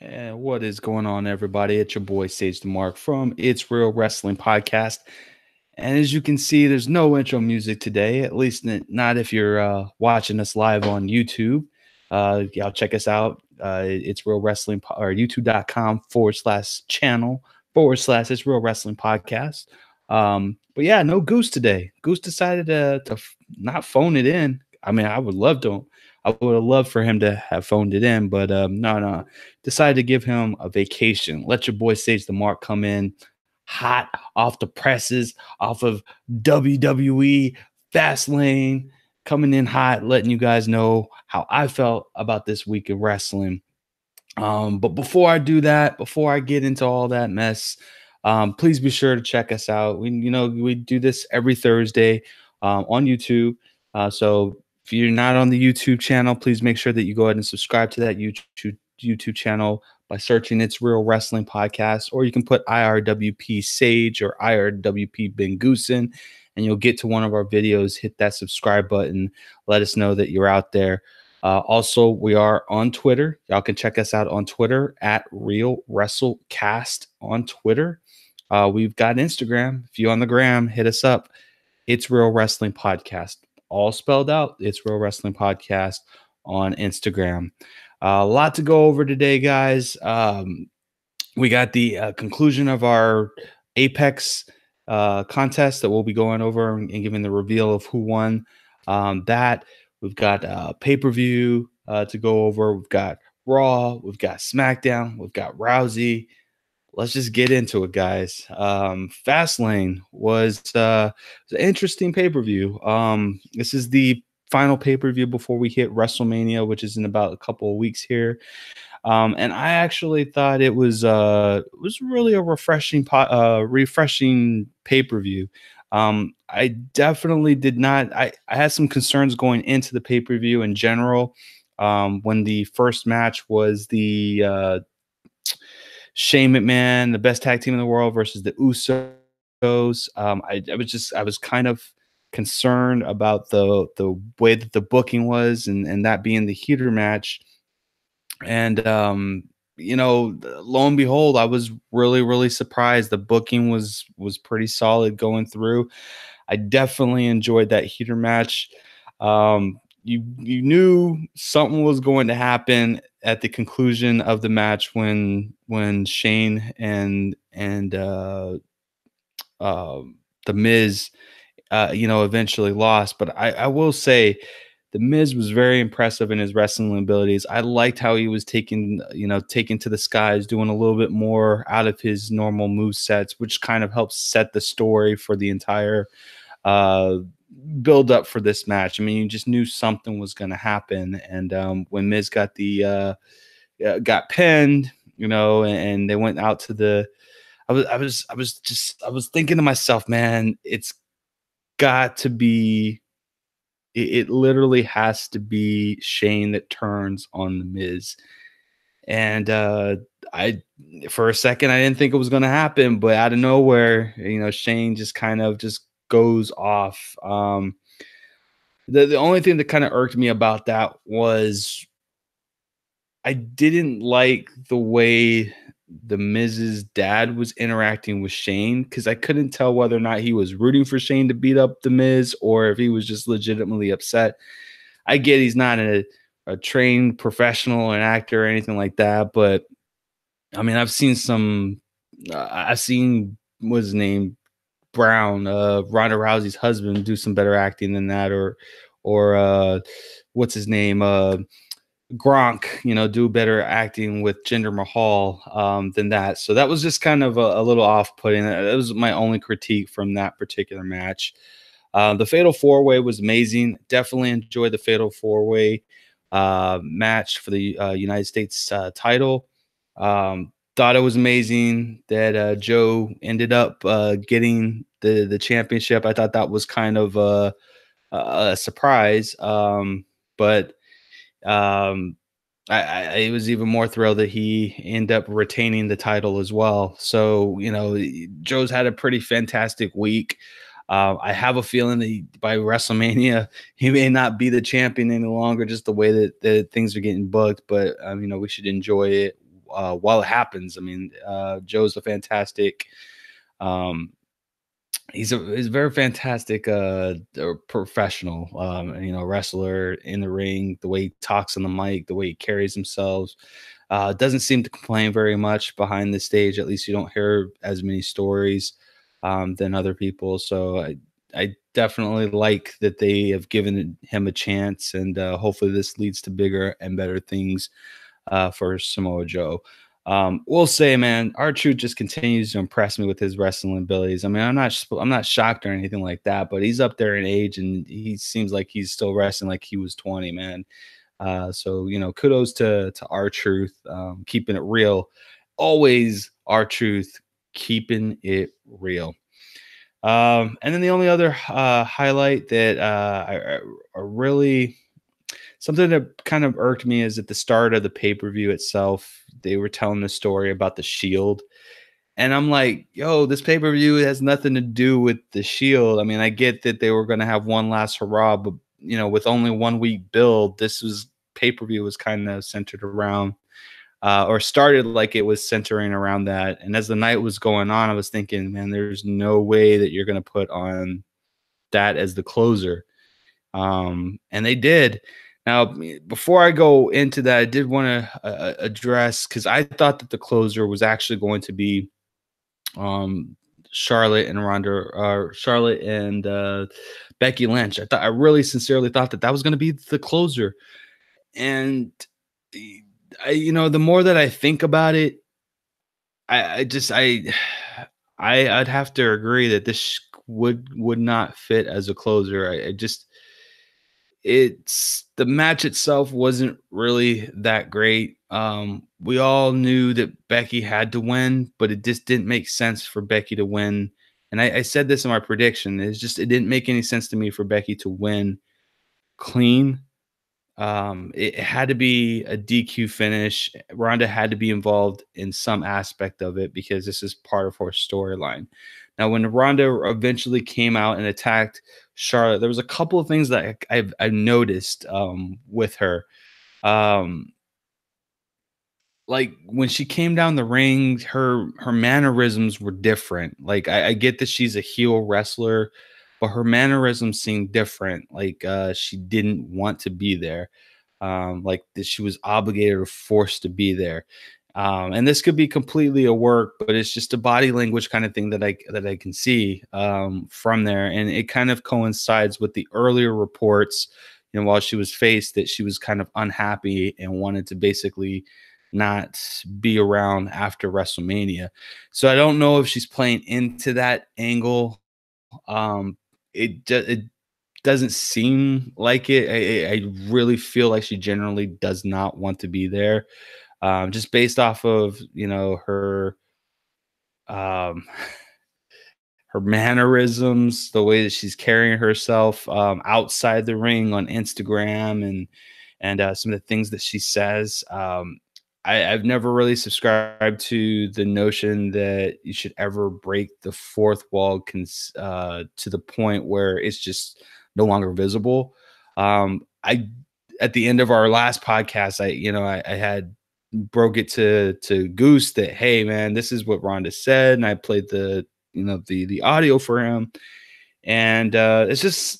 And what is going on, everybody? It's your boy Sage the Mark from It's Real Wrestling Podcast. And as you can see, there's no intro music today, at least not if you're watching us live on YouTube. Y'all check us out. It's Real Wrestling or youtube.com/channel/ It's Real Wrestling Podcast. But yeah, no Goose today. Goose decided to not phone it in. I mean, I would have loved for him to have phoned it in, but no. Decided to give him a vacation. Let your boy Sage the Mark come in hot off the presses, off of WWE Fastlane, coming in hot, letting you guys know how I felt about this week of wrestling. But before I do that, before I get into all that mess, please be sure to check us out. We do this every Thursday on YouTube. So if you're not on the YouTube channel, please make sure that you go ahead and subscribe to that YouTube channel by searching It's Real Wrestling Podcast, or you can put IRWP Sage or IRWP Ben Goosen, and you'll get to one of our videos. Hit that subscribe button. Let us know that you're out there. Also, we are on Twitter. Y'all can check us out on Twitter at Real WrestleCast on Twitter. We've got Instagram. If you're on the gram, hit us up. It's Real Wrestling Podcast. All spelled out. It's Real Wrestling Podcast on Instagram. A lot to go over today, guys. We got the conclusion of our Apex contest that we'll be going over and giving the reveal of who won that. We've got pay-per-view to go over. We've got Raw. We've got Smackdown. We've got Rousey. Let's just get into it, guys. Fastlane was an interesting pay-per-view. This is the final pay-per-view before we hit WrestleMania, which is in about a couple of weeks here. And I actually thought it was really a refreshing pay-per-view. I definitely did not. I had some concerns going into the pay-per-view in general. When the first match was the Shane McMahon, the best tag team in the world, versus the Usos. I was kind of concerned about the way that the booking was, and that being the heater match. And lo and behold, I was really surprised. The booking was pretty solid going through. I definitely enjoyed that heater match. You knew something was going to happen at the conclusion of the match when Shane and the Miz eventually lost. But I will say the Miz was very impressive in his wrestling abilities. I liked how he was taken to the skies, doing a little bit more out of his normal move sets, which kind of helps set the story for the entire build up for this match. I mean, you just knew something was going to happen. And when Miz got got pinned, and they went out to the, I was thinking to myself, man, it's got to be, it literally has to be Shane that turns on the Miz. And for a second, I didn't think it was going to happen, but out of nowhere, Shane just kind of just goes off. The only thing that kind of irked me about that was I didn't like the way the Miz's dad was interacting with Shane, because I couldn't tell whether or not he was rooting for Shane to beat up the Miz or if he was just legitimately upset. I get he's not a trained professional, an actor or anything like that, but I mean, I've seen what's his name, Brown, Ronda Rousey's husband, do some better acting than that, or what's his name, Gronk, do better acting with Jinder Mahal than that. So that was just kind of a little off-putting. That was my only critique from that particular match. The Fatal 4-Way was amazing. Definitely enjoyed the Fatal 4-Way match for the United States title. Thought it was amazing that Joe ended up getting the championship. I thought that was kind of a surprise. But I was even more thrilled that he ended up retaining the title as well. So, Joe's had a pretty fantastic week. I have a feeling that by WrestleMania, he may not be the champion any longer, just the way that things are getting booked. But, we should enjoy it while it happens. I mean, Joe's a fantastic. Um, he's a very fantastic professional, wrestler in the ring. The way he talks on the mic, the way he carries himself, doesn't seem to complain very much behind the stage. At least you don't hear as many stories than other people. So I definitely like that they have given him a chance, and hopefully this leads to bigger and better things for Samoa Joe. We'll say, man, R-Truth just continues to impress me with his wrestling abilities. I mean, I'm not shocked or anything like that, but he's up there in age, and he seems like he's still wrestling like he was 20, man. So kudos to R-Truth, keeping it real. Always R-Truth, keeping it real. And then the only other highlight that I really something that kind of irked me is at the start of the pay-per-view itself, they were telling the story about the Shield. And I'm like, yo, this pay-per-view has nothing to do with the Shield. I mean, I get that they were going to have one last hurrah, but with only 1 week build, this was pay-per-view was kind of centered around or started like it was centering around that. And as the night was going on, I was thinking, man, there's no way that you're going to put on that as the closer. And they did. Now, before I go into that, I did want to address, because I thought that the closer was actually going to be Charlotte and Becky Lynch. I really sincerely thought that was going to be the closer. And the more that I think about it, I'd have to agree that this would not fit as a closer. The match itself wasn't really that great. We all knew that Becky had to win, but it just didn't make sense for Becky to win. And I said this in my prediction. It didn't make any sense to me for Becky to win clean. It had to be a DQ finish. Ronda had to be involved in some aspect of it because this is part of her storyline. Now, when Ronda eventually came out and attacked Charlotte, there was a couple of things that I've noticed with her. Like when she came down the ring, her mannerisms were different. Like I get that she's a heel wrestler, but her mannerisms seemed different. Like she didn't want to be there. Like that she was obligated or forced to be there. And this could be completely a work, but it's just a body language kind of thing that I can see from there. And it kind of coincides with the earlier reports, while she was faced, that she was kind of unhappy and wanted to basically not be around after WrestleMania. So I don't know if she's playing into that angle. It doesn't seem like it. I really feel like she generally does not want to be there. Just based off of her her mannerisms, the way that she's carrying herself outside the ring on Instagram, and some of the things that she says. I've never really subscribed to the notion that you should ever break the fourth wall to the point where it's just no longer visible. At the end of our last podcast, I had broke it to Goose that, hey man, this is what Ronda said, and I played the audio for him, and it's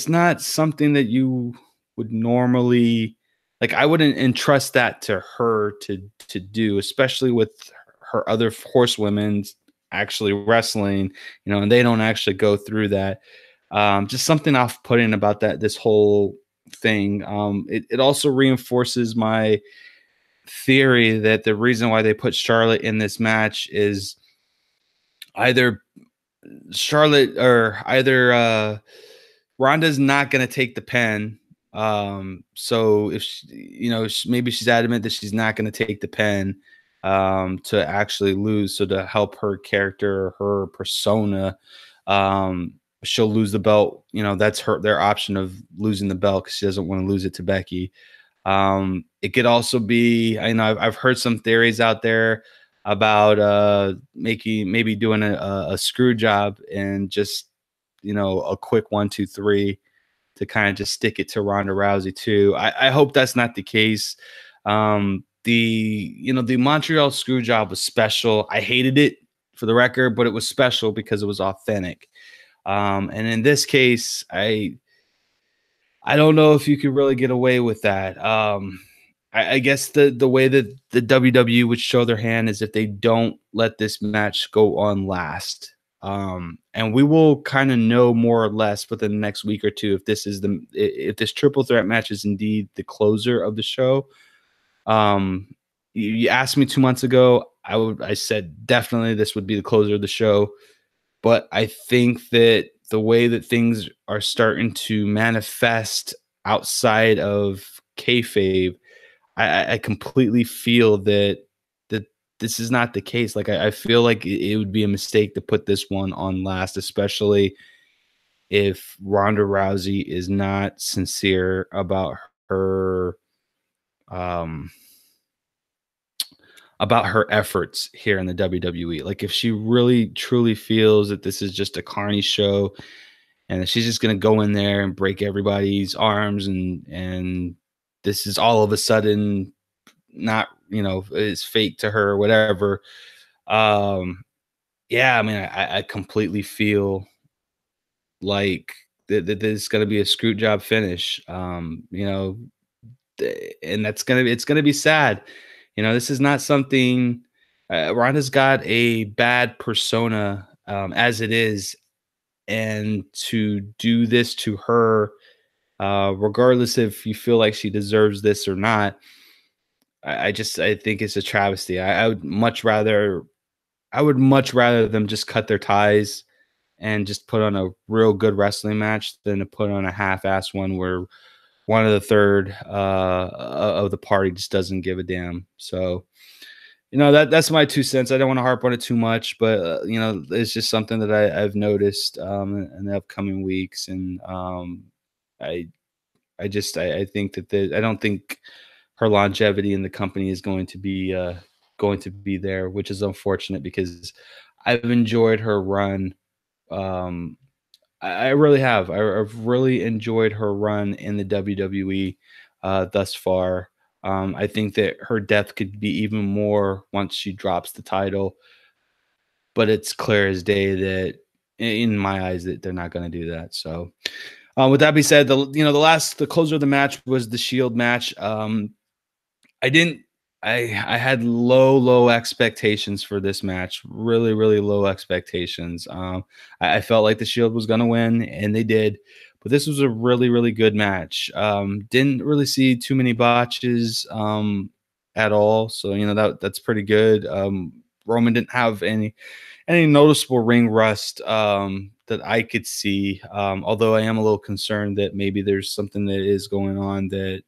not something that you would normally, like, I wouldn't entrust that to her to do, especially with her other horsewomen actually wrestling, and they don't actually go through that. Just something off-putting about this whole thing. It also reinforces my theory that the reason why they put Charlotte in this match is either Ronda's not going to take the pin. So if maybe she's adamant that she's not going to take the pin to actually lose. So to help her character, her persona, she'll lose the belt. That's their option of losing the belt because she doesn't want to lose it to Becky. It could also be, I've heard some theories out there about maybe doing a screw job and just a quick 1, 2, 3 to kind of just stick it to Ronda Rousey too. I hope that's not the case. the Montreal screw job was special. I hated it, for the record, but it was special because it was authentic. And in this case, I don't know if you could really get away with that. I guess the way that the WWE would show their hand is if they don't let this match go on last. And we will kind of know more or less within the next week or two if this triple threat match is indeed the closer of the show. You asked me 2 months ago, I said definitely this would be the closer of the show. But I think that the way that things are starting to manifest outside of kayfabe, I completely feel that this is not the case. Like I feel like it would be a mistake to put this one on last, especially if Ronda Rousey is not sincere um about her efforts here in the WWE. Like if she really truly feels that this is just a carny show and that she's just going to go in there and break everybody's arms and this is all of a sudden not, is fake to her or whatever. Yeah, I mean, I completely feel like that this is going to be a screw job finish. And it's gonna be sad. This is not something. Ronda's got a bad persona as it is, and to do this to her, regardless if you feel like she deserves this or not, I think it's a travesty. I would much rather them just cut their ties and just put on a real good wrestling match than to put on a half-ass one where one of the third of the party just doesn't give a damn. So, that's my 2 cents. I don't want to harp on it too much, but it's just something that I've noticed in the upcoming weeks, and I I think that I don't think her longevity in the company is going to be there, which is unfortunate because I've enjoyed her run. Um, I really have. I've really enjoyed her run in the WWE thus far. I think that her depth could be even more once she drops the title, but it's clear as day that, in my eyes, that they're not going to do that. So, with that being said, the closer of the match was the Shield match. I didn't. I had low expectations for this match. Really, really low expectations. I felt like the Shield was going to win, and they did. But this was a really, really good match. Didn't really see too many botches at all. So that's pretty good. Roman didn't have any noticeable ring rust that I could see. Although I am a little concerned that maybe there's something that is going on that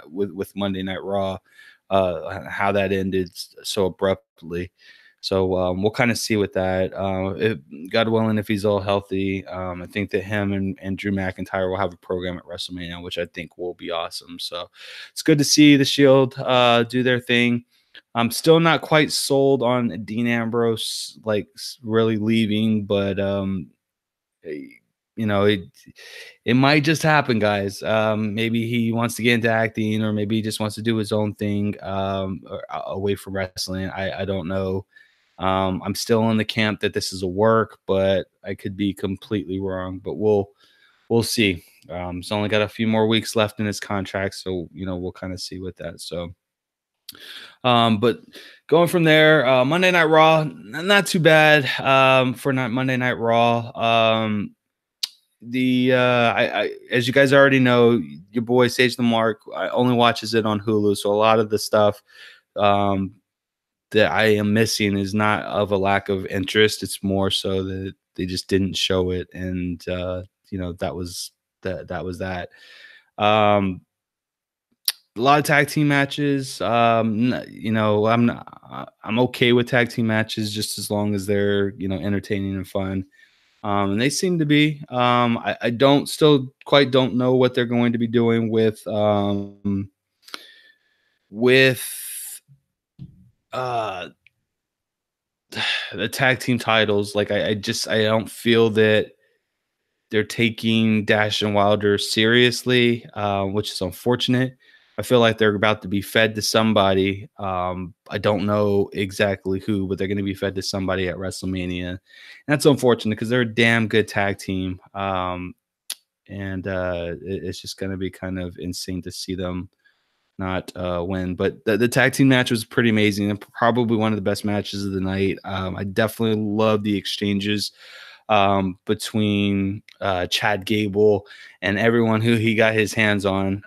with Monday Night Raw, how that ended so abruptly. So we'll kind of see with that. God willing, if he's all healthy, I think that him and Drew McIntyre will have a program at WrestleMania, which I think will be awesome. So it's good to see the Shield do their thing. I'm still not quite sold on Dean Ambrose really leaving, but it might just happen, guys. Maybe he wants to get into acting, or maybe he just wants to do his own thing away from wrestling. I don't know. I'm still in the camp that this is a work, but I could be completely wrong. But we'll see. He's only got a few more weeks left in his contract, so we'll kind of see with that. So, but going from there, Monday Night Raw, not too bad for not Monday Night Raw. I as you guys already know, your boy Sage the Mark only watches it on Hulu, so a lot of the stuff that I am missing is not of a lack of interest. It's more so that they just didn't show it, and that was that. A lot of tag team matches. I'm okay with tag team matches just as long as they're entertaining and fun. And they seem to be. I don't know what they're going to be doing with the tag team titles. Like I don't feel that they're taking Dash and Wilder seriously, which is unfortunate. I feel like they're about to be fed to somebody. I don't know exactly who, but they're going to be fed to somebody at WrestleMania. And that's unfortunate because they're a damn good tag team. And it's just going to be kind of insane to see them not win. But the tag team match was pretty amazing and probably one of the best matches of the night. I definitely love the exchanges between Chad Gable and everyone who he got his hands on.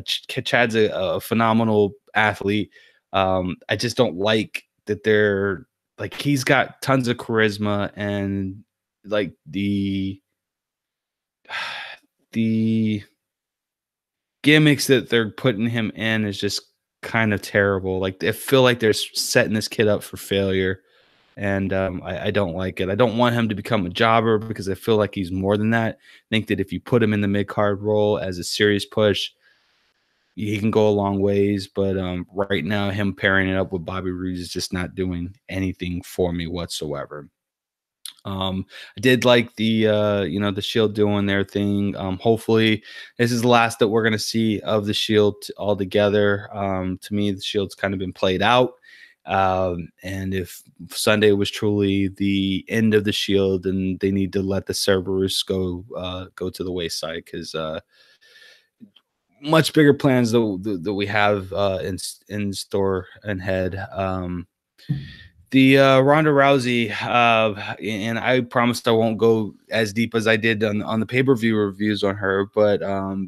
Chad's a phenomenal athlete. I just don't like that they're like he's got tons of charisma and like the gimmicks that they're putting him in is just kind of terrible. Like they feel like they're setting this kid up for failure, and I don't like it. I don't want him to become a jobber because I feel like he's more than that. I think that if you put him in the mid card role as a serious push, he can go a long ways. But right now, him pairing it up with Bobby Roode is just not doing anything for me whatsoever. I did like the Shield doing their thing. Hopefully this is the last that we're gonna see of the Shield altogether. To me, the Shield's kind of been played out. And if Sunday was truly the end of the Shield, then they need to let the Cerberus go to the wayside because much bigger plans that we have in store and head. The Ronda Rousey, and I promised I won't go as deep as I did on the pay-per-view reviews on her, but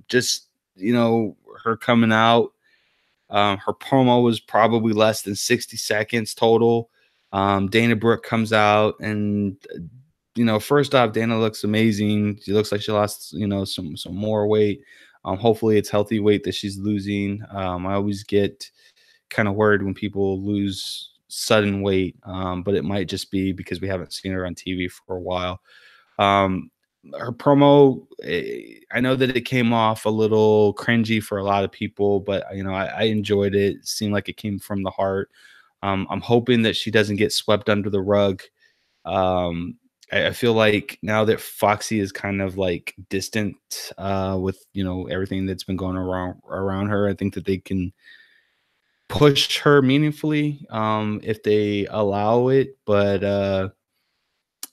just her coming out, her promo was probably less than 60 seconds total. Dana Brooke comes out, and first off, Dana looks amazing. She looks like she lost some more weight. Hopefully, it's healthy weight that she's losing. I always get kind of worried when people lose sudden weight, but it might just be because we haven't seen her on TV for a while. Her promo, I know that it came off a little cringy for a lot of people, but I enjoyed it. It seemed like it came from the heart. I'm hoping that she doesn't get swept under the rug. I feel like now that Foxy is kind of like distant with everything that's been going around her, I think that they can push her meaningfully if they allow it, but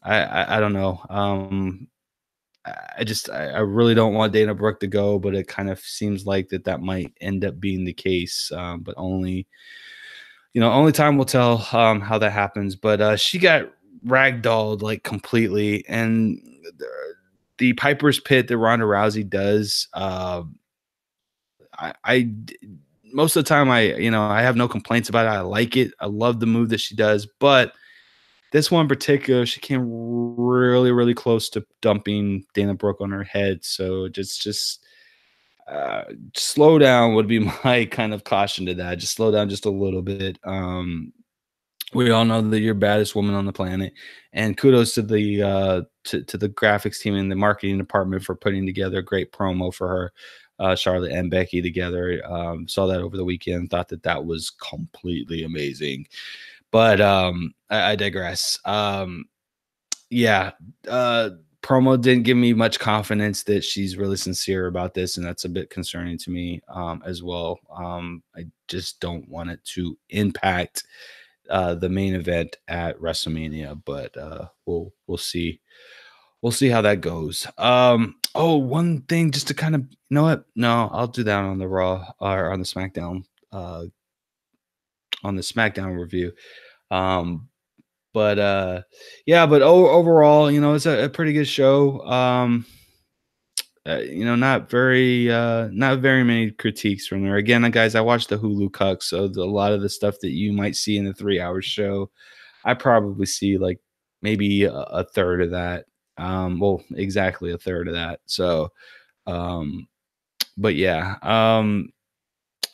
I don't know. I really don't want Dana Brooke to go, but it kind of seems like that might end up being the case. But only time will tell how that happens. But she got ragdolled like completely, and the Piper's Pit that Ronda Rousey does. I most of the time I have no complaints about it. I like it. I love the move that she does, but this one in particular, she came really, really close to dumping Dana Brooke on her head. So just slow down would be my kind of caution to that. Just slow down just a little bit. We all know that you're baddest woman on the planet, and kudos to the to the graphics team and the marketing department for putting together a great promo for her. Charlotte and Becky together. Saw that over the weekend. Thought that was completely amazing. But I digress. Yeah, promo didn't give me much confidence that she's really sincere about this, and that's a bit concerning to me as well. I just don't want it to impact the main event at WrestleMania, but we'll see. We'll see how that goes. One thing just to kind of, you know what? No, I'll do that on the Raw or on the SmackDown, review. But overall, it's a pretty good show. Not very many critiques from there. Again, guys, I watched the Hulu cut, so a lot of the stuff that you might see in the 3-hour show, I probably see like maybe a third of that. Exactly a third of that. So, but yeah,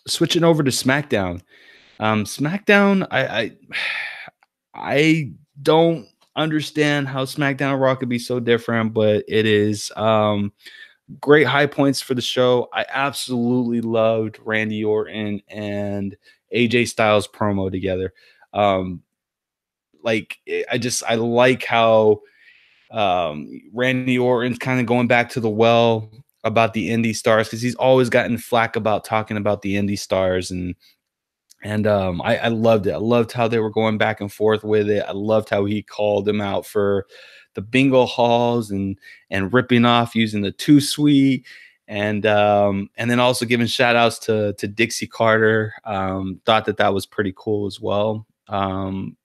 switching over to SmackDown. SmackDown, I don't understand how SmackDown and Raw could be so different, but it is. Great high points for the show. I absolutely loved Randy Orton and AJ Styles promo together. I like how Randy Orton's kind of going back to the well about the indie stars, because he's always gotten flack about talking about the indie stars, and I loved it. I loved how they were going back and forth with it. I loved how he called him out for the bingo halls and ripping off using the too sweet, and then also giving shout outs to Dixie Carter. Thought that was pretty cool as well. And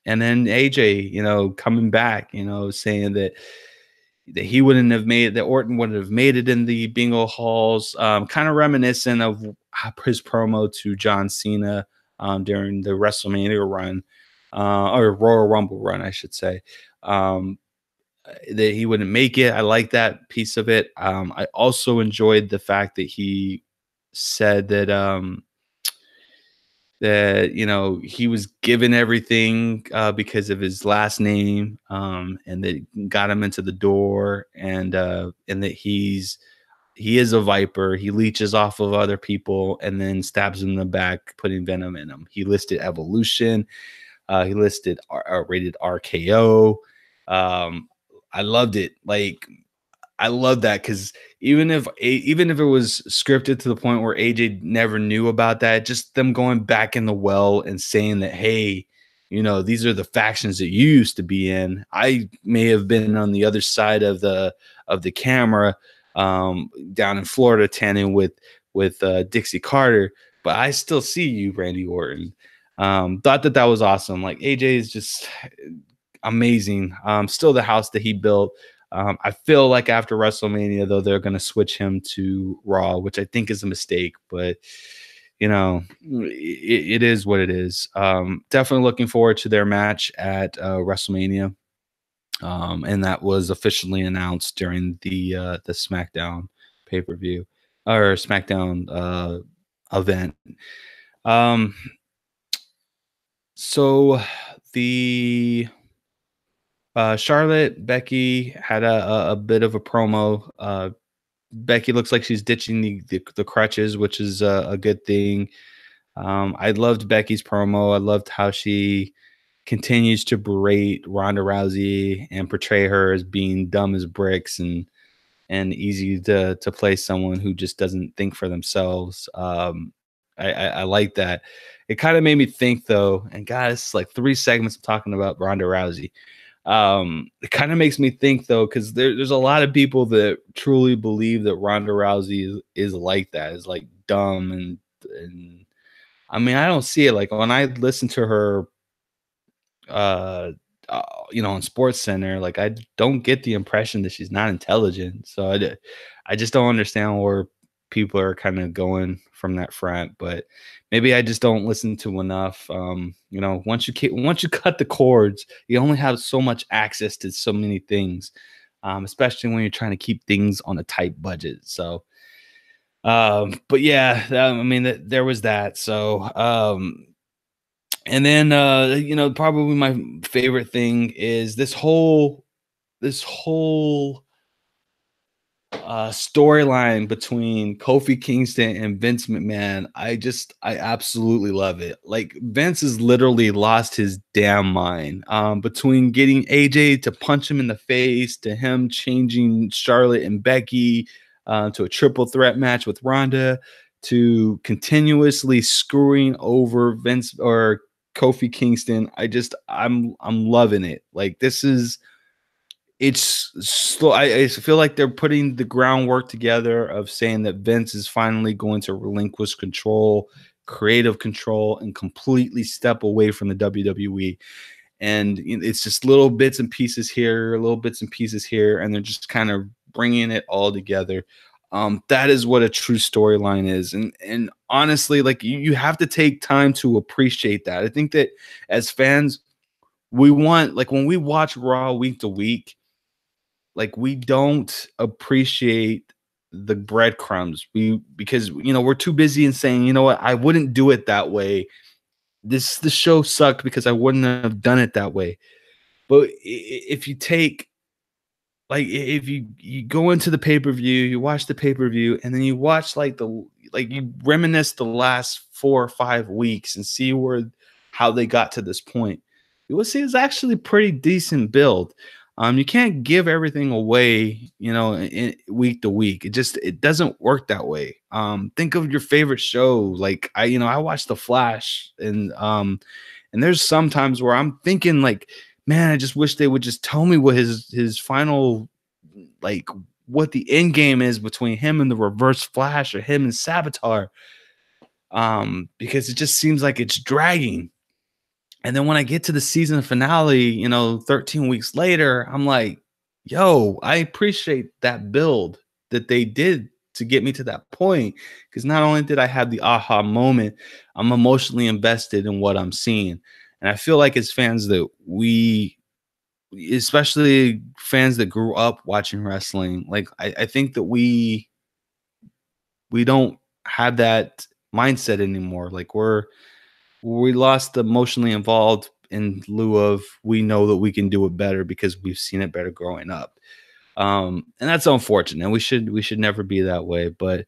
then AJ, coming back, saying that he wouldn't have made, that Orton wouldn't have made it in the bingo halls, kind of reminiscent of his promo to John Cena during the WrestleMania run, or Royal Rumble run, I should say, that he wouldn't make it. I like that piece of it. I also enjoyed the fact that he said that he was given everything because of his last name, and that got him into the door, and that he is a viper. He leeches off of other people and then stabs them in the back, putting venom in them. He listed Evolution. He listed rated RKO. I loved it. Like, I love that, because even if it was scripted to the point where AJ never knew about that, just them going back in the well and saying that, hey, these are the factions that you used to be in. I may have been on the other side of the camera, down in Florida tanning with Dixie Carter, but I still see you, Randy Orton. Thought that was awesome. Like, AJ is just amazing. Still the house that he built. I feel like after WrestleMania, though, they're going to switch him to Raw, which I think is a mistake, but it is what it is. Definitely looking forward to their match at WrestleMania. And that was officially announced during the SmackDown pay-per-view, or SmackDown event. So the Charlotte, Becky had a bit of a promo. Becky looks like she's ditching the crutches, which is a good thing. I loved Becky's promo. I loved how she continues to berate Ronda Rousey and portray her as being dumb as bricks and easy to play someone who just doesn't think for themselves. I like that. It kind of made me think, though, and guys, it's like 3 segments of talking about Ronda Rousey. It kind of makes me think, though, because there's a lot of people that truly believe that Ronda Rousey is like that, is like dumb, and I mean, I don't see it. Like, when I listen to her on Sports Center, like, I don't get the impression that she's not intelligent. So I just don't understand where people are kind of going from that front, but maybe I just don't listen to enough. Once you cut the cords, you only have so much access to so many things, especially when you're trying to keep things on a tight budget. So, but yeah, I mean, there was that. So, and then probably my favorite thing is this whole storyline between Kofi Kingston and Vince McMahon. I absolutely love it. Like, Vince has literally lost his damn mind. Between getting AJ to punch him in the face, to him changing Charlotte and Becky, to a triple threat match with Ronda, to continuously screwing over Vince or Kofi Kingston. I'm loving it. Like, it's slow. I feel like they're putting the groundwork together of saying that Vince is finally going to relinquish control, creative control, and completely step away from the WWE. And it's just little bits and pieces here, and they're just kind of bringing it all together. That is what a true storyline is. And honestly, like, you have to take time to appreciate that. I think that as fans, we want, like, when we watch Raw week to week, like, we don't appreciate the breadcrumbs. Because we're too busy in saying, you know what, I wouldn't do it that way. The show sucked because I wouldn't have done it that way. But if you take, like, if you go into the pay-per-view, you watch the pay-per-view, and then you watch you reminisce the last 4 or 5 weeks and see how they got to this point, you will see it's actually a pretty decent build. You can't give everything away, week to week. It doesn't work that way. Think of your favorite show. Like I watch The Flash, and there's sometimes where I'm thinking like, man, I just wish they would just tell me what his final, like, what the end game is between him and the Reverse Flash, or him and Saboteur. Because it just seems like it's dragging. And then when I get to the season finale, 13 weeks later, I'm like, yo, I appreciate that build that they did to get me to that point. Because not only did I have the aha moment, I'm emotionally invested in what I'm seeing. And I feel like as fans that especially fans that grew up watching wrestling, like I think that we don't have that mindset anymore. Like we lost the emotionally involved in lieu of we know that we can do it better because we've seen it better growing up. And that's unfortunate. We should never be that way. But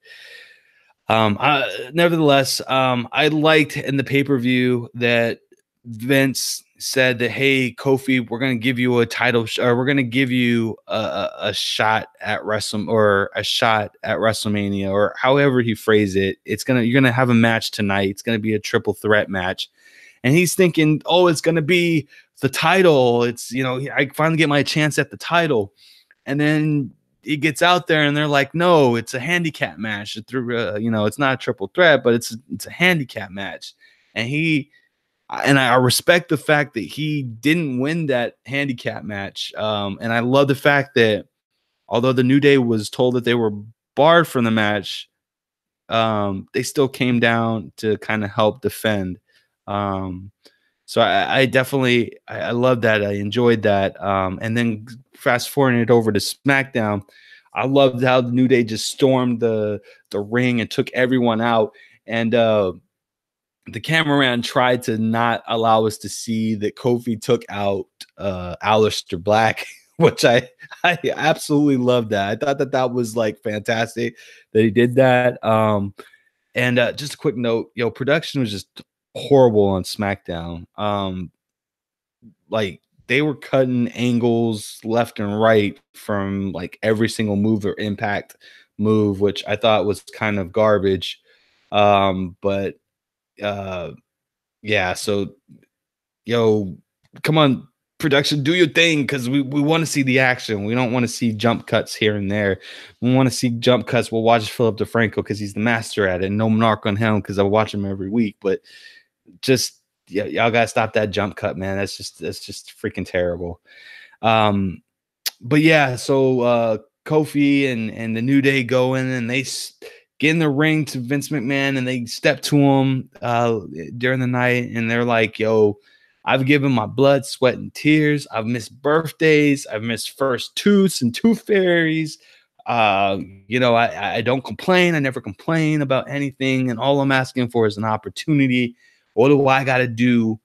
nevertheless, I liked in the pay-per-view that Vince said that, hey, Kofi, we're going to give you a title, or we're going to give you a shot at WrestleMania, or however he phrased it. You're going to have a match tonight. It's going to be a triple threat match. And he's thinking, oh, it's going to be the title. It's, I finally get my chance at the title. And then he gets out there and they're like, no, it's a handicap match. It's not a triple threat, but it's a handicap match. And I respect the fact that he didn't win that handicap match. And I love the fact that although the New Day was told that they were barred from the match, they still came down to kind of help defend. So I definitely, I love that. I enjoyed that. And then fast forwarding it over to SmackDown, I loved how the New Day just stormed the ring and took everyone out. And the cameraman tried to not allow us to see that Kofi took out Aleister Black, which I absolutely loved that. I thought that was like fantastic that he did that. And just a quick note, production was just horrible on SmackDown. Like they were cutting angles left and right from like every single move or Impact move, which I thought was kind of garbage. But yeah, so come on, production, do your thing, because we want to see the action. We don't want to see jump cuts here and there. We want to see jump cuts. We'll watch Philip DeFranco because he's the master at it. No knock on him because I watch him every week, but just y'all gotta stop that jump cut, man. That's just freaking terrible. But yeah, so Kofi and the New Day go in and they get in the ring to Vince McMahon and they step to him during the night and they're like, yo, I've given my blood, sweat, and tears. I've missed birthdays. I've missed first tooths and tooth fairies. I don't complain. I never complain about anything. And all I'm asking for is an opportunity. What do I got to do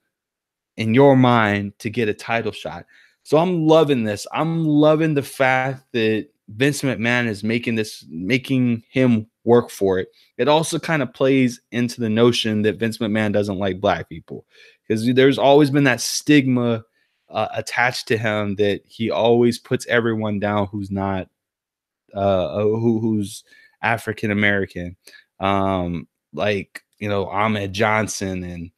in your mind to get a title shot? So I'm loving this. I'm loving the fact that Vince McMahon is making him work for it. It also kind of plays into the notion that Vince McMahon doesn't like black people, because there's always been that stigma attached to him that he always puts everyone down who's not who's African American, like Ahmed Johnson and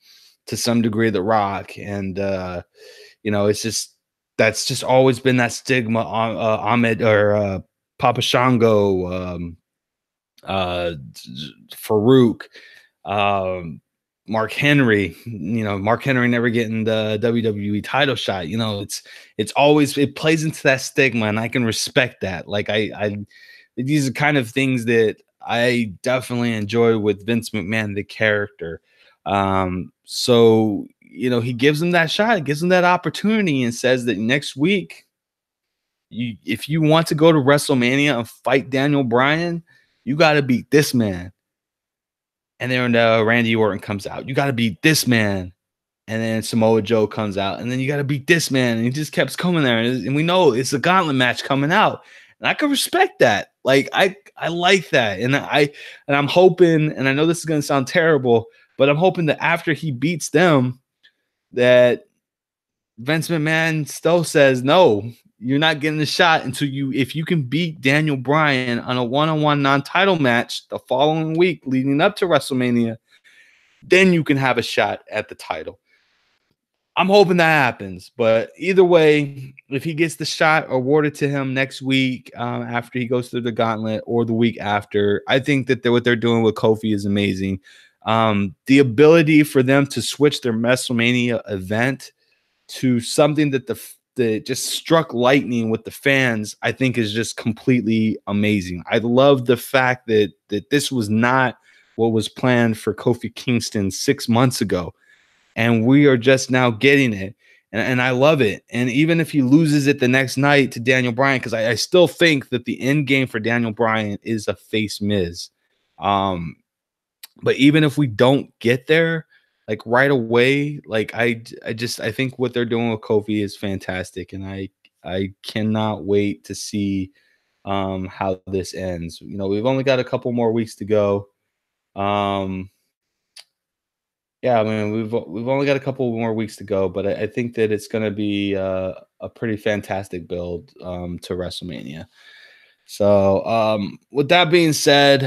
to some degree The Rock, and it's just that's just always been that stigma on Ahmed or Papa Shango, Farouk, Mark Henry. Mark Henry never getting the WWE title shot. It plays into that stigma, and I can respect that. Like these are kind of things that I definitely enjoy with Vince McMahon, the character. So he gives him that shot, gives him that opportunity, and says that next week, if you want to go to WrestleMania and fight Daniel Bryan, you got to beat this man. And then Randy Orton comes out. You got to beat this man. And then Samoa Joe comes out. And then you got to beat this man. And he just kept coming there. And we know it's a gauntlet match coming out. And I can respect that. Like, I like that. And I'm hoping, and I know this is going to sound terrible, but I'm hoping that after he beats them, that Vince McMahon still says, no, you're not getting a shot until if you can beat Daniel Bryan on a one-on-one non-title match the following week leading up to WrestleMania, then you can have a shot at the title. I'm hoping that happens, but either way, if he gets the shot awarded to him next week after he goes through the gauntlet or the week after, I think that what they're doing with Kofi is amazing. The ability for them to switch their WrestleMania event to something that just struck lightning with the fans, I think is just completely amazing. I love the fact that this was not what was planned for Kofi Kingston 6 months ago. And we are just now getting it. And I love it. And even if he loses it the next night to Daniel Bryan, because I still think that the end game for Daniel Bryan is a face Miz. But even if we don't get there, like right away, like I think what they're doing with Kofi is fantastic. And I cannot wait to see how this ends. You know, we've only got a couple more weeks to go. Yeah, I mean, we've only got a couple more weeks to go, but I think that it's going to be a pretty fantastic build to WrestleMania. So, with that being said,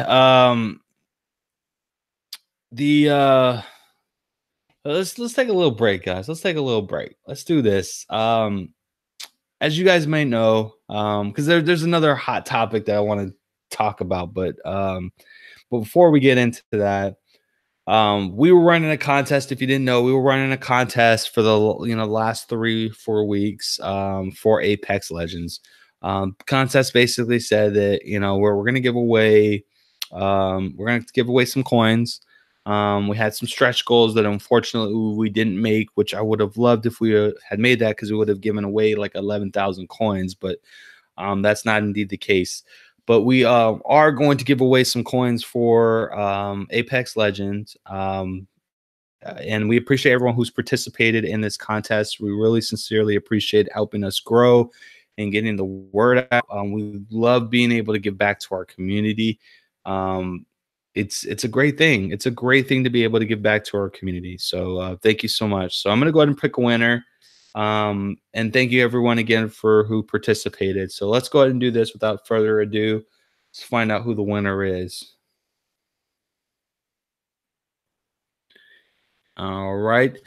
let's take a little break, guys. Let's take a little break. Let's do this. As you guys may know, because there's another hot topic that I want to talk about, but before we get into that. We were running a contest. If you didn't know, we were running a contest for the last 3-4 weeks for Apex Legends. Contest basically said that we're gonna give away some coins. We had some stretch goals that unfortunately we didn't make, which I would have loved if we had made that, because we would have given away like 11,000 coins, but that's not indeed the case. But we are going to give away some coins for Apex Legends. And we appreciate everyone who's participated in this contest. We really sincerely appreciate helping us grow and getting the word out. We love being able to give back to our community. It's a great thing. It's a great thing to be able to give back to our community. So thank you so much. So I'm going to go ahead and pick a winner. And thank you everyone again for who participated. So let's go ahead and do this without further ado. Let's find out who the winner is. All right.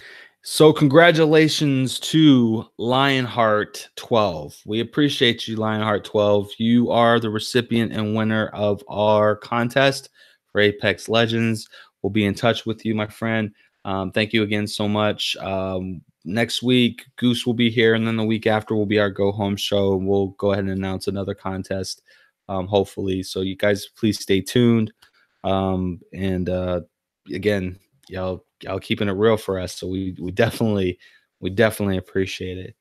So congratulations to Lionheart 12. We appreciate you, Lionheart 12. You are the recipient and winner of our contest for Apex Legends. We'll be in touch with you, my friend. Thank you again so much. Next week, Goose will be here, and then the week after will be our go-home show. We'll go ahead and announce another contest, hopefully. So you guys, please stay tuned. Again, y'all keeping it real for us. So we definitely appreciate it.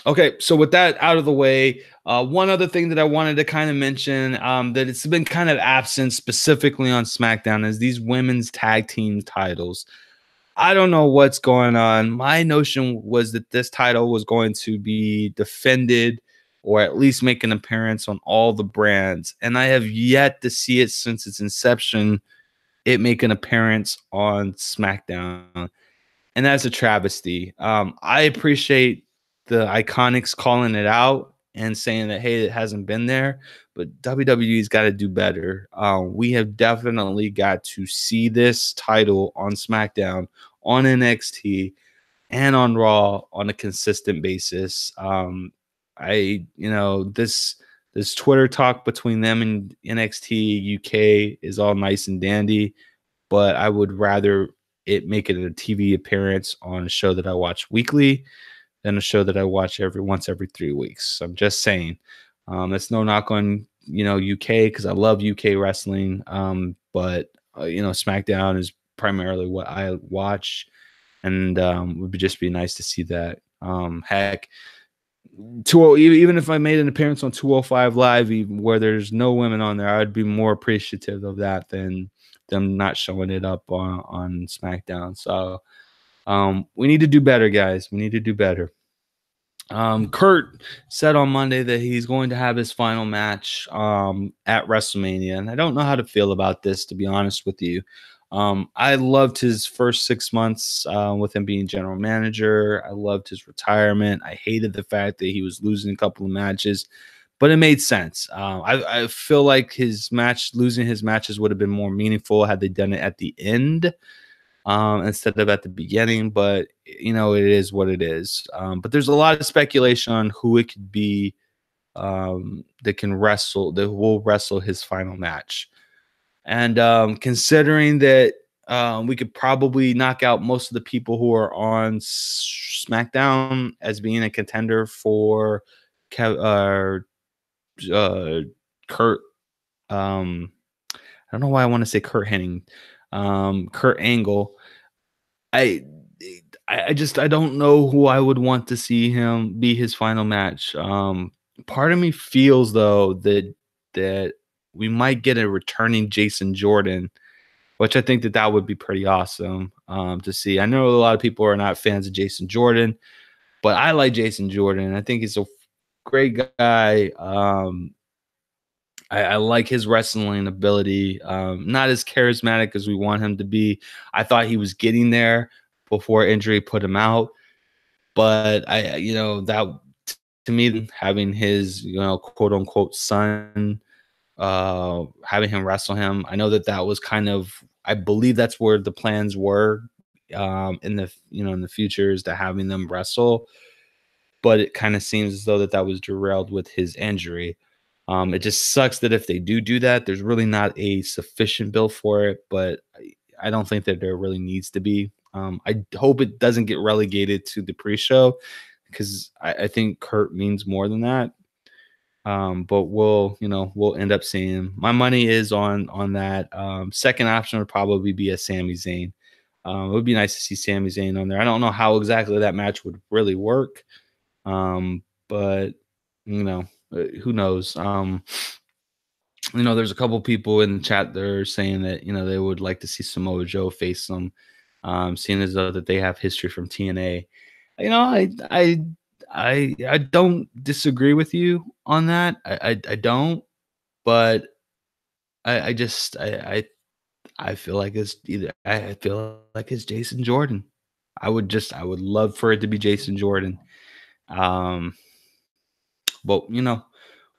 Okay, so with that out of the way, one other thing that I wanted to kind of mention that it's been kind of absent specifically on SmackDown is these women's tag team titles. I don't know what's going on. My notion was that this title was going to be defended or at least make an appearance on all the brands. And I have yet to see it since its inception, it make an appearance on SmackDown. And that's a travesty. I appreciate the Iconics calling it out and saying that, hey, it hasn't been there. But WWE's got to do better. We have definitely got to see this title on SmackDown, on NXT, and on Raw on a consistent basis. This Twitter talk between them and NXT UK is all nice and dandy, but I would rather it make it a TV appearance on a show that I watch weekly than a show that I watch once every 3 weeks. I'm just saying. It's no knock on UK, because I love UK wrestling, but SmackDown is primarily what I watch, and it would just be nice to see that. Heck, even if I made an appearance on 205 Live, even where there's no women on there, I'd be more appreciative of that than them not showing it up on SmackDown. So we need to do better, guys. We need to do better. Kurt said on Monday that he's going to have his final match at WrestleMania, and I don't know how to feel about this, to be honest with you. I loved his first 6 months with him being general manager. I loved his retirement. I hated the fact that he was losing a couple of matches, but it made sense. I feel like losing his matches would have been more meaningful had they done it at the end instead of at the beginning. But it is what it is. But there's a lot of speculation on who it could be that will wrestle his final match. And considering that we could probably knock out most of the people who are on SmackDown as being a contender for Kurt. I don't know why I want to say Kurt Hennig. Kurt Angle. I I don't know who I would want to see him be his final match. Part of me feels though that we might get a returning Jason Jordan, which I think that would be pretty awesome to see. I know a lot of people are not fans of Jason Jordan, but I like Jason Jordan. I think he's a great guy. I like his wrestling ability. Not as charismatic as we want him to be. I thought he was getting there before injury put him out, but that to me, having his quote unquote son, having him wrestle him, I know that was kind of, I believe that's where the plans were in the future, is to having them wrestle, but it kind of seems as though that was derailed with his injury. It just sucks that if they do that, there's really not a sufficient bill for it, but I don't think that there really needs to be. I hope it doesn't get relegated to the pre-show, because I think Kurt means more than that. But we'll end up seeing. My money is on that. Second option would probably be a Sami Zayn. It would be nice to see Sami Zayn on there. I don't know how exactly that match would really work, but who knows? There's a couple people in the chat that are saying that they would like to see Samoa Joe face them, seeing as though that they have history from TNA. I don't disagree with you on that. I don't, but I just I feel like I feel like it's Jason Jordan. I would love for it to be Jason Jordan. But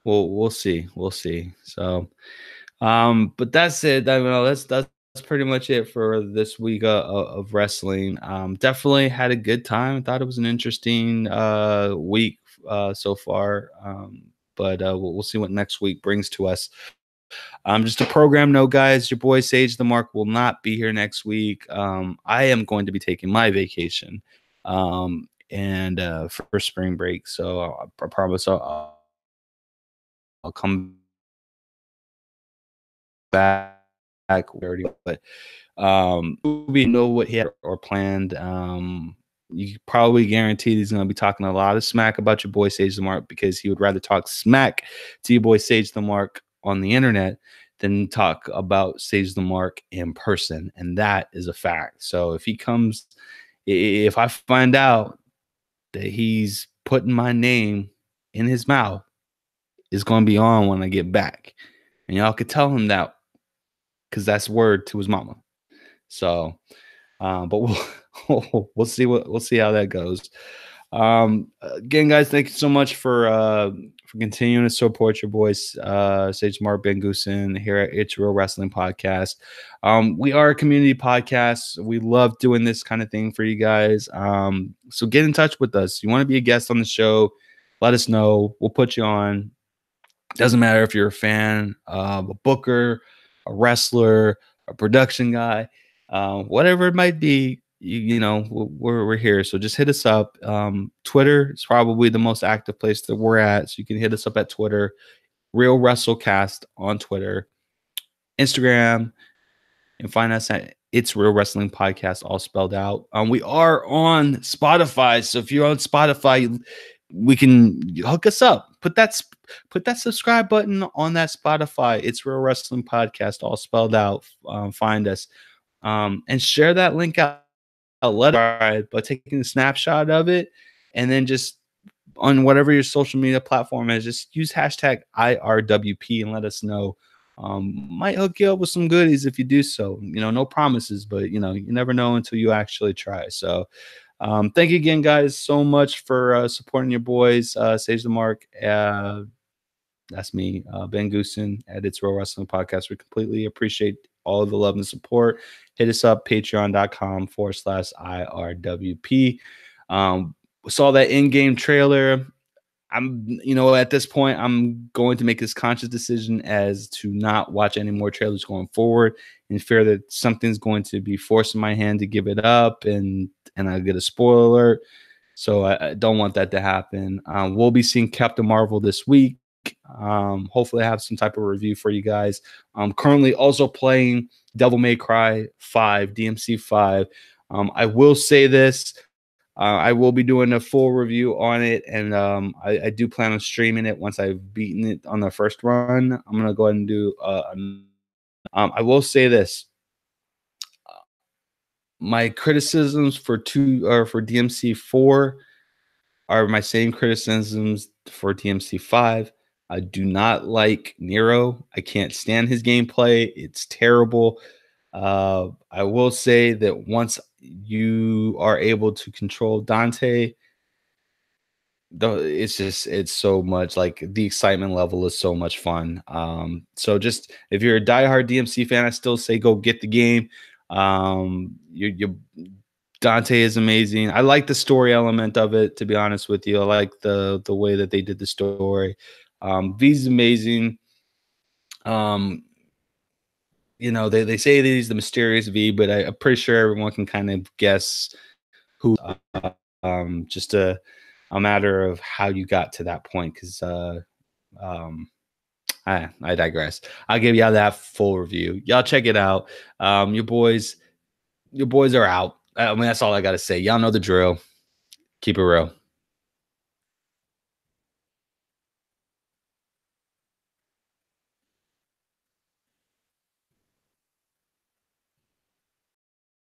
we'll see. We'll see. So, but that's it. That's pretty much it for this week of wrestling. Definitely had a good time. Thought it was an interesting week so far. But we'll see what next week brings to us. Just a program note, guys. Your boy Sage the Mark will not be here next week. I am going to be taking my vacation, and for spring break. So I promise I'll come back already, but we know what he had or planned. You probably guaranteed he's going to be talking a lot of smack about your boy Sage the Mark, because he would rather talk smack to your boy Sage the Mark on the internet than talk about Sage the Mark in person, and that is a fact. So if I find out that he's putting my name in his mouth, it's going to be on when I get back, and y'all could tell him that, because that's word to his mama. So, but we'll see how that goes. Again, guys, thank you so much for continuing to support your boys, Sage Mark Ben Goosen here at It's Real Wrestling Podcast. We are a community podcast. We love doing this kind of thing for you guys. So get in touch with us. You want to be a guest on the show, let us know. We'll put you on. Doesn't matter if you're a fan, a booker, a wrestler, a production guy, whatever it might be. We're here. So just hit us up. Twitter is probably the most active place that we're at. So you can hit us up at Twitter, Real WrestleCast on Twitter, Instagram, and find us at It's Real Wrestling Podcast, all spelled out. We are on Spotify. So if you're on Spotify, we can hook us up. Put that subscribe button on that Spotify. It's Real Wrestling Podcast, all spelled out. Find us, and share that link out. Let it by taking a snapshot of it, and then just on whatever your social media platform is, just use hashtag IRWP and let us know Might hook you up with some goodies if you do so. No promises, but you never know until you actually try. So thank you again, guys, so much for supporting your boys. Sage the Mark. That's me, Ben Goosen at It's Real Wrestling Podcast. We completely appreciate all of the love and support. Hit us up, patreon.com/IRWP. Saw that in-game trailer. At this point, I'm going to make this conscious decision as to not watch any more trailers going forward, in fear that something's going to be forcing my hand to give it up, and I get a spoiler alert. So I don't want that to happen. We'll be seeing Captain Marvel this week. Hopefully, I have some type of review for you guys. I'm currently also playing Devil May Cry 5, DMC 5. I will say this. I will be doing a full review on it, and I do plan on streaming it once I've beaten it on the first run. I'm going to go ahead and do I will say this. My criticisms for DMC 4 are my same criticisms for DMC 5. I do not like Nero. I can't stand his gameplay. It's terrible. I will say that once you are able to control Dante, it's so much, like, the excitement level is so much fun. So just, if you're a diehard DMC fan, I still say go get the game. You Dante is amazing. I like the story element of it, to be honest with you. I like the way that they did the story. V's amazing. They say that he's the mysterious V, but I'm pretty sure everyone can kind of guess who. Just a matter of how you got to that point, because I digress. I'll give y'all that full review. Y'all check it out. Your boys are out. I mean, that's all I got to say. Y'all know the drill. Keep it real.